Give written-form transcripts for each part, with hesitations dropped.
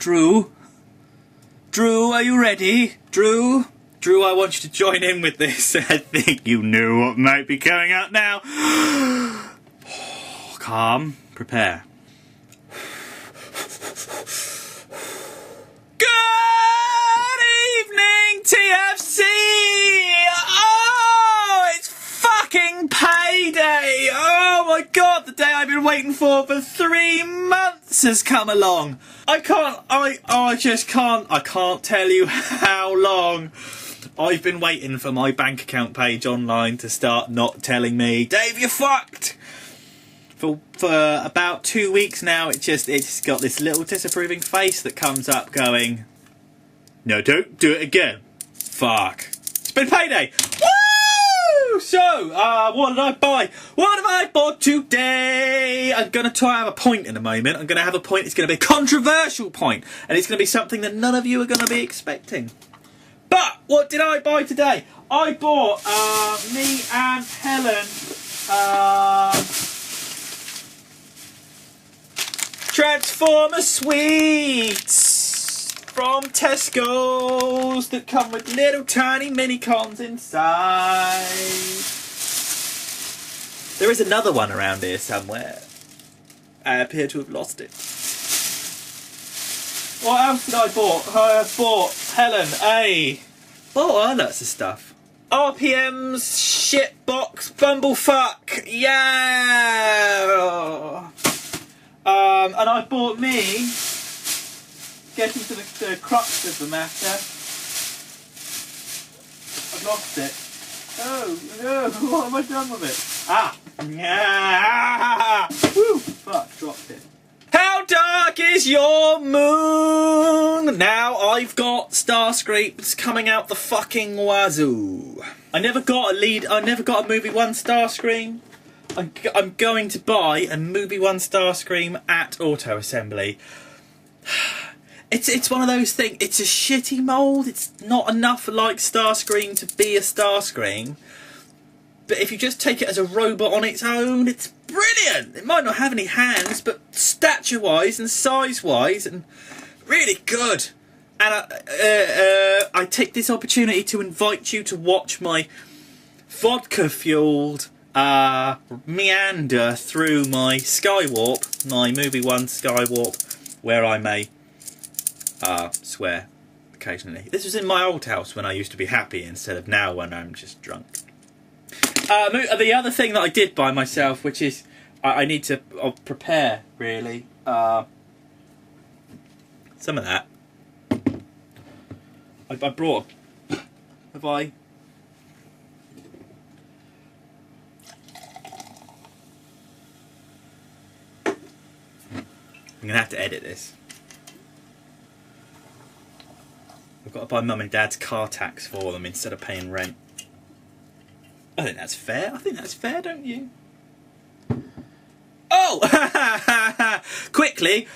Drew? Drew, are you ready? Drew? Drew, I want you to join in with this. I think you knew what might be coming up now. Calm. Prepare. Good evening, TFC! Oh, it's fucking payday! Oh my god, the day I've been waiting for 3 months has come along. I can't tell you how long I've been waiting for my bank account page online to start not telling me, Dave, you're fucked! For about 2 weeks now, it's got this little disapproving face that comes up going, no, don't do it again. Fuck. It's been payday. Woo! So, what did I buy? What have I bought today? I'm going to try and have a point in a moment. I'm going to have a point. It's going to be a controversial point. And it's going to be something that none of you are going to be expecting. But, what did I buy today? I bought, me and Helen, Transformer sweets from Tesco's that come with little tiny mini-cons inside. There is another one around here somewhere. I appear to have lost it. What else did I bought? I bought Helen lots of stuff. RPM's shitbox bumblefuck. Yeah. And I bought me, getting to the crux of the matter, I've lost it. Oh, no, what have I done with it? Yeah. Woo, fuck, dropped it. How dark is your moon? Now I've got star scrapes coming out the fucking wazoo. I never got a movie 1 star screen. I'm going to buy a movie 1 star screen at Auto Assembly. It's one of those things. It's a shitty mould. It's not enough like Starscream to be a Starscream. But if you just take it as a robot on its own, it's brilliant. It might not have any hands, but stature-wise and size-wise, and really good. And I take this opportunity to invite you to watch my vodka-fueled meander through my Skywarp, my movie 1 Skywarp, where I may swear occasionally. This was in my old house when I used to be happy instead of now when I'm just drunk. The other thing that I did buy myself, which is I need to prepare really, some of that. I brought. Have I? I'm going to have to edit this. I've got to buy Mum and Dad's car tax for them instead of paying rent. I think that's fair. I think that's fair, don't you? Oh! Quickly!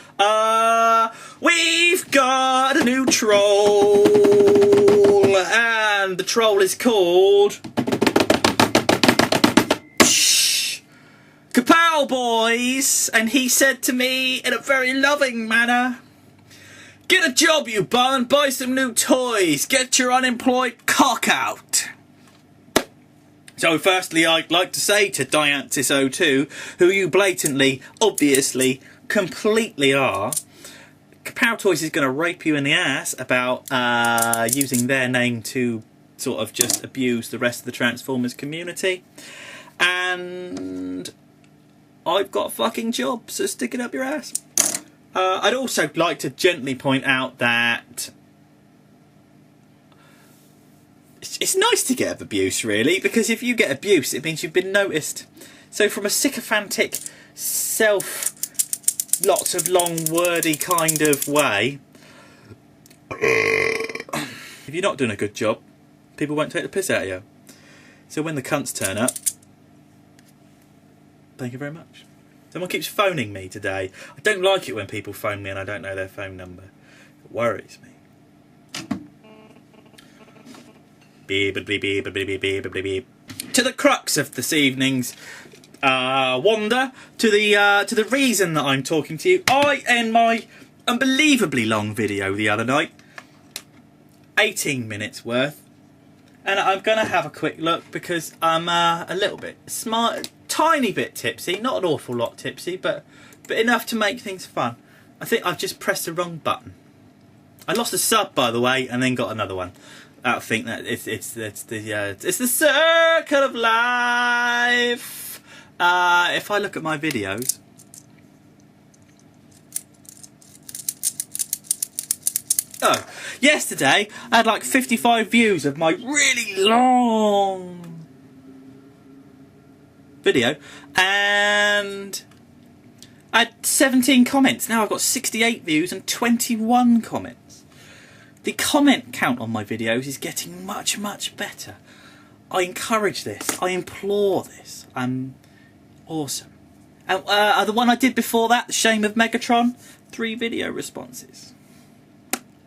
We've got a new troll! And the troll is called... Kapow, boys! And he said to me in a very loving manner, get a job, you bum, and buy some new toys. Get your unemployed cock out. So firstly, I'd like to say to Diantis02, who you blatantly, obviously, completely are, Kapow Toys is going to rape you in the ass about using their name to sort of just abuse the rest of the Transformers community. And I've got a fucking job, so stick it up your ass. I'd also like to gently point out that it's nice to get abuse, really, because if you get abuse, it means you've been noticed. So from a sycophantic, lots of long, wordy kind of way, if you're not doing a good job, people won't take the piss out of you. So when the cunts turn up, thank you very much. Someone keeps phoning me today. I don't like it when people phone me and I don't know their phone number. It worries me. Beep, beep, beep, beep, beep, beep, beep, beep. To the crux of this evening's wander, to the reason that I'm talking to you. I, in my unbelievably long video the other night. 18 minutes worth. And I'm going to have a quick look because I'm a little bit tiny bit tipsy. Not an awful lot tipsy, but enough to make things fun. I think I've just pressed the wrong button. I lost a sub, by the way, and then got another one. I think that it's the circle of life. If I look at my videos, yesterday I had like 55 views of my really long video, and I had 17 comments. Now I've got 68 views and 21 comments. The comment count on my videos is getting much, much better. I encourage this. I implore this. Awesome. And the one I did before that, The Shame of Megatron, 3 video responses.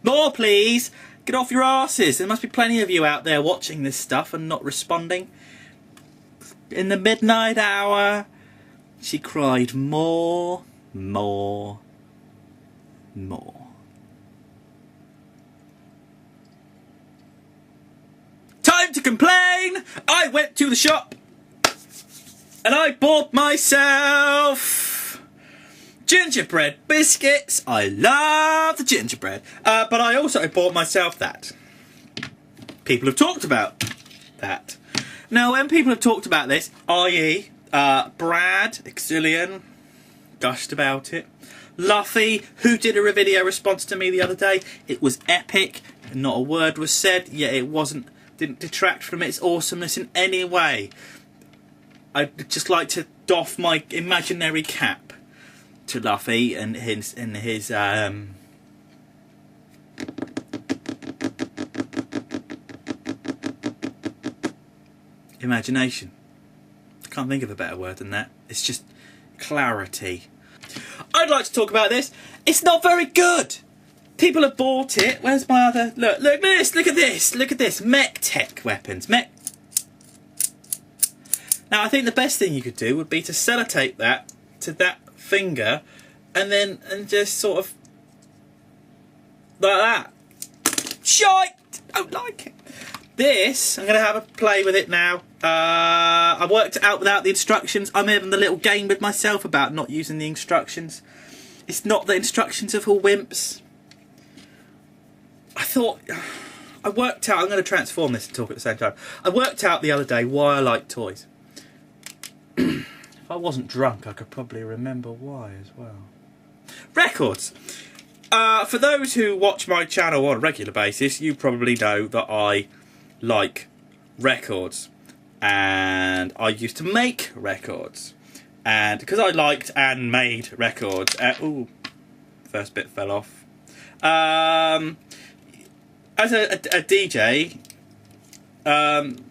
More, please. Get off your asses. There must be plenty of you out there watching this stuff and not responding. In the midnight hour, she cried more, more, more. Time to complain! I went to the shop and I bought myself gingerbread biscuits. I love the gingerbread. But I also bought myself that. People have talked about that. Now, when people have talked about this, i.e. Brad, Exilian, gushed about it. Luffy, who did a video response to me the other day, it was epic. Not a word was said, yet it didn't detract from its awesomeness in any way. I'd just like to doff my imaginary cap to Luffy and his imagination. I can't think of a better word than that. It's just clarity. I'd like to talk about this. It's not very good. People have bought it. Where's my other... Look at this, look at this, look at this. Mech tech weapons. Now, I think the best thing you could do would be to sellotape that to that finger and just sort of... like that. Shite! I don't like it. This, I'm going to have a play with it now. I worked it out without the instructions. I'm having the little game with myself about not using the instructions. It's not the instructions are for wimps. I worked out, I'm going to transform this and talk at the same time. I worked out the other day why I like toys. If I wasn't drunk, I could probably remember why as well. Records. For those who watch my channel on a regular basis, you probably know that I like records. And I used to make records. And because I liked and made records... ooh, first bit fell off. As a DJ,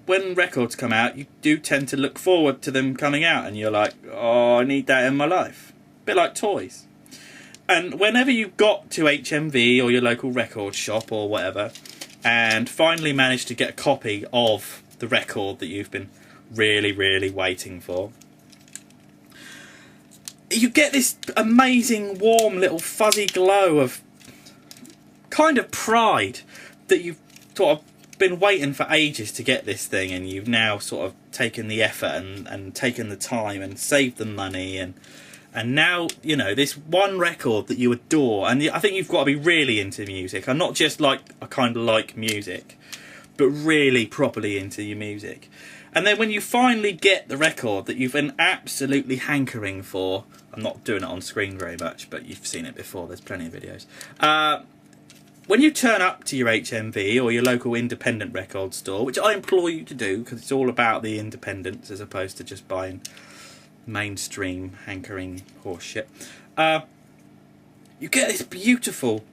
when records come out, you do tend to look forward to them coming out, and you're like, oh, I need that in my life. A bit like toys. And whenever you got to HMV or your local record shop or whatever, and finally managed to get a copy of the record that you've been really, really waiting for, you get this amazing, warm, little fuzzy glow of kind of pride that you've sort of been waiting for ages to get this thing, and you've now sort of taken the effort and taken the time and saved the money, and now, you know, this one record that you adore. And I think you've got to be really into music. I'm not just like, I kind of like music, but really properly into your music. And then when you finally get the record that you've been absolutely hankering for, I'm not doing it on screen very much, but you've seen it before, there's plenty of videos. When you turn up to your HMV or your local independent record store, which I implore you to do, because it's all about the independence as opposed to just buying mainstream hankering horseshit, you get this beautiful,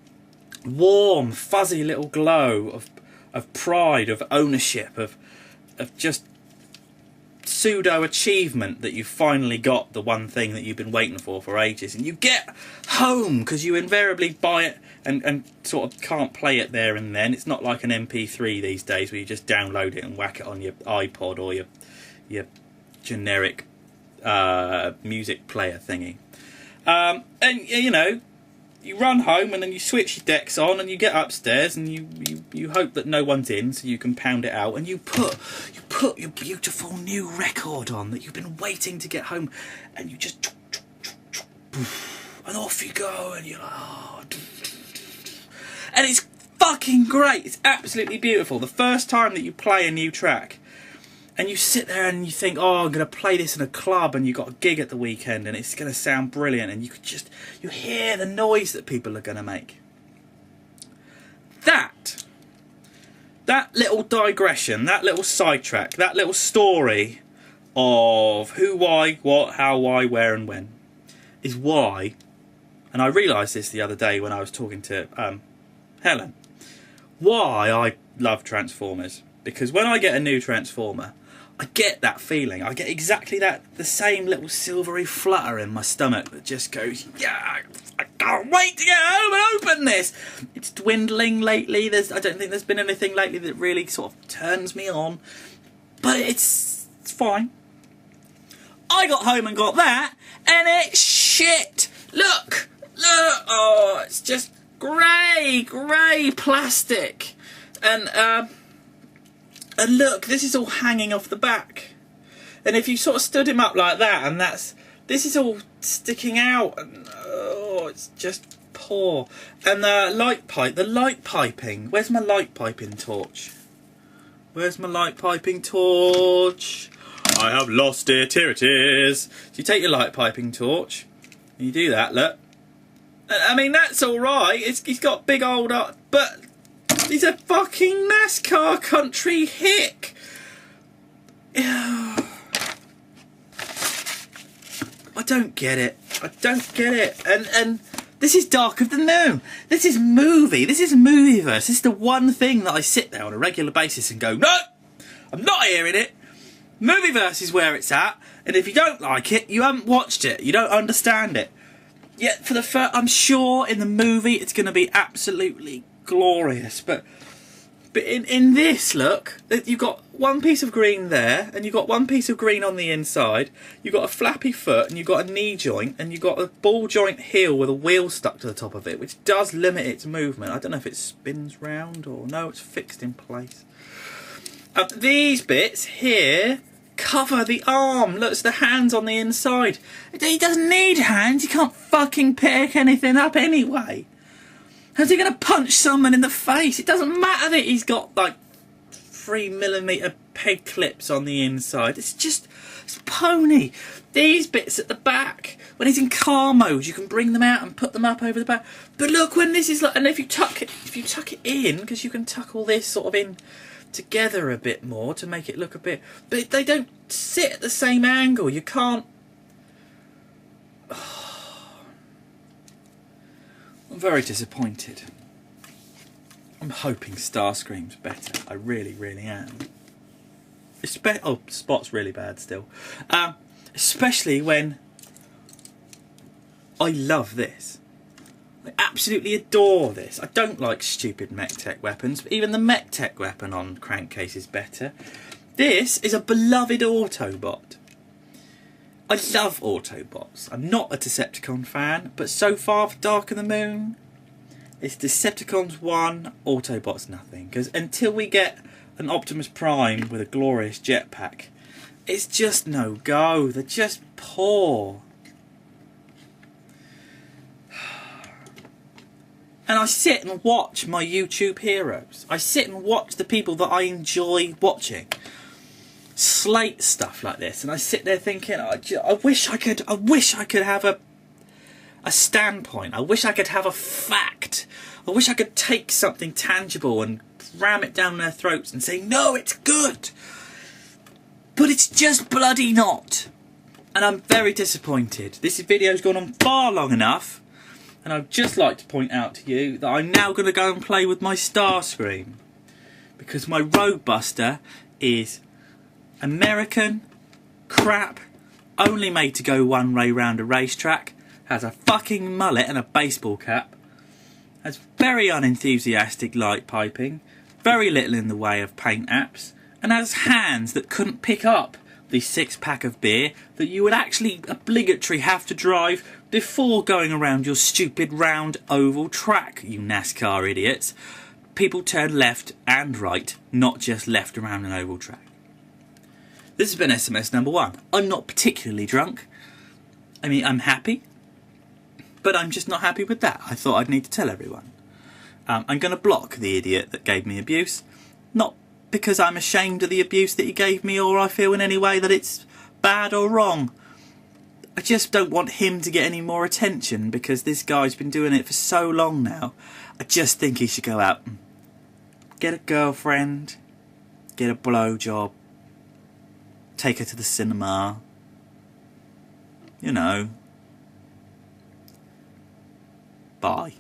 warm, fuzzy little glow of pride, of ownership, of just pseudo achievement that you finally got the one thing that you've been waiting for ages. And you get home because you invariably buy it and sort of can't play it there and then. It's not like an MP3 these days where you just download it and whack it on your iPod or your generic music player thingy. And you know, you run home and then you switch your decks on and you get upstairs and you hope that no one's in so you can pound it out, and you put your beautiful new record on that you've been waiting to get home, and you just and off you go, and you're like, oh, and it's fucking great. It's absolutely beautiful. The first time that you play a new track and you sit there and you think, oh, I'm going to play this in a club, and you've got a gig at the weekend and it's going to sound brilliant, and you hear the noise that people are going to make. That little digression, that little sidetrack, that little story of who, why, what, how, why, where and when is why, and I realised this the other day when I was talking to Helen, why I love Transformers. Because when I get a new Transformer, I get that feeling. I get exactly that, the same little silvery flutter in my stomach that just goes, yeah, I can't wait to get home and open this. It's dwindling lately. I don't think there's been anything lately that really sort of turns me on. But it's fine. I got home and got that, and it's shit. Look, oh, it's just grey plastic. And look, this is all hanging off the back. And if you sort of stood him up like that, and this is all sticking out, and oh, it's just poor. And the light piping. Where's my light piping torch? Where's my light piping torch? I have lost it. Here it is. So you take your light piping torch, and you do that. Look. I mean, that's all right. He's got big old, but he's a fucking NASCAR country hick. I don't get it. I don't get it. And this is Dark of the Moon. This is movie. This is Movieverse. This is the one thing that I sit there on a regular basis and go, no, I'm not hearing it. Movieverse is where it's at. And if you don't like it, you haven't watched it. You don't understand it. Yet for the first, I'm sure in the movie it's going to be absolutely glorious, but in this, look, you've got one piece of green there, and you've got one piece of green on the inside, you've got a flappy foot, and you've got a knee joint, and you've got a ball joint heel with a wheel stuck to the top of it, which does limit its movement. I don't know if it spins round or no, it's fixed in place. These bits here cover the arm. Look, it's the hands on the inside. He doesn't need hands. He can't fucking pick anything up anyway. How's he going to punch someone in the face? It doesn't matter that he's got like 3mm peg clips on the inside. It's pony. These bits at the back, when he's in car mode, you can bring them out and put them up over the back. But look, when this is like, and if you tuck it in, because you can tuck all this sort of in together a bit more to make it look a bit, but they don't sit at the same angle. You can't. I'm very disappointed. I'm hoping Starscream's better. I really, really am. Spot's really bad still. Especially when I love this. I absolutely adore this. I don't like stupid mech tech weapons, but even the mech tech weapon on Crankcase is better. This is a beloved Autobot. I love Autobots. I'm not a Decepticon fan, but so far for Dark of the Moon, it's Decepticons 1, Autobots nothing. Because until we get an Optimus Prime with a glorious jetpack, it's just no go. They're just poor. And I sit and watch my YouTube heroes. I sit and watch the people that I enjoy watching slate stuff like this, and I sit there thinking, I wish I could have a standpoint. I wish I could have a fact. I wish I could take something tangible and ram it down their throats and say, no, it's good. But it's just bloody not. And I'm very disappointed. This video's gone on far long enough. And I'd just like to point out to you that I'm now going to go and play with my Starscream. Because my ROADBUSTER is American crap, only made to go one way round a racetrack, has a fucking mullet and a baseball cap, has very unenthusiastic light piping, very little in the way of paint apps, and has hands that couldn't pick up the 6-pack of beer that you would actually obligatory have to drive before going around your stupid round oval track, you NASCAR idiots. People turn left and right, not just left around an oval track. This has been SMS number 1. I'm not particularly drunk. I mean, I'm happy, but I'm just not happy with that. I thought I'd need to tell everyone. I'm going to block the idiot that gave me abuse, not because I'm ashamed of the abuse that he gave me or I feel in any way that it's bad or wrong. I just don't want him to get any more attention because this guy's been doing it for so long now. I just think he should go out and get a girlfriend, get a blowjob, take her to the cinema, you know. Bye.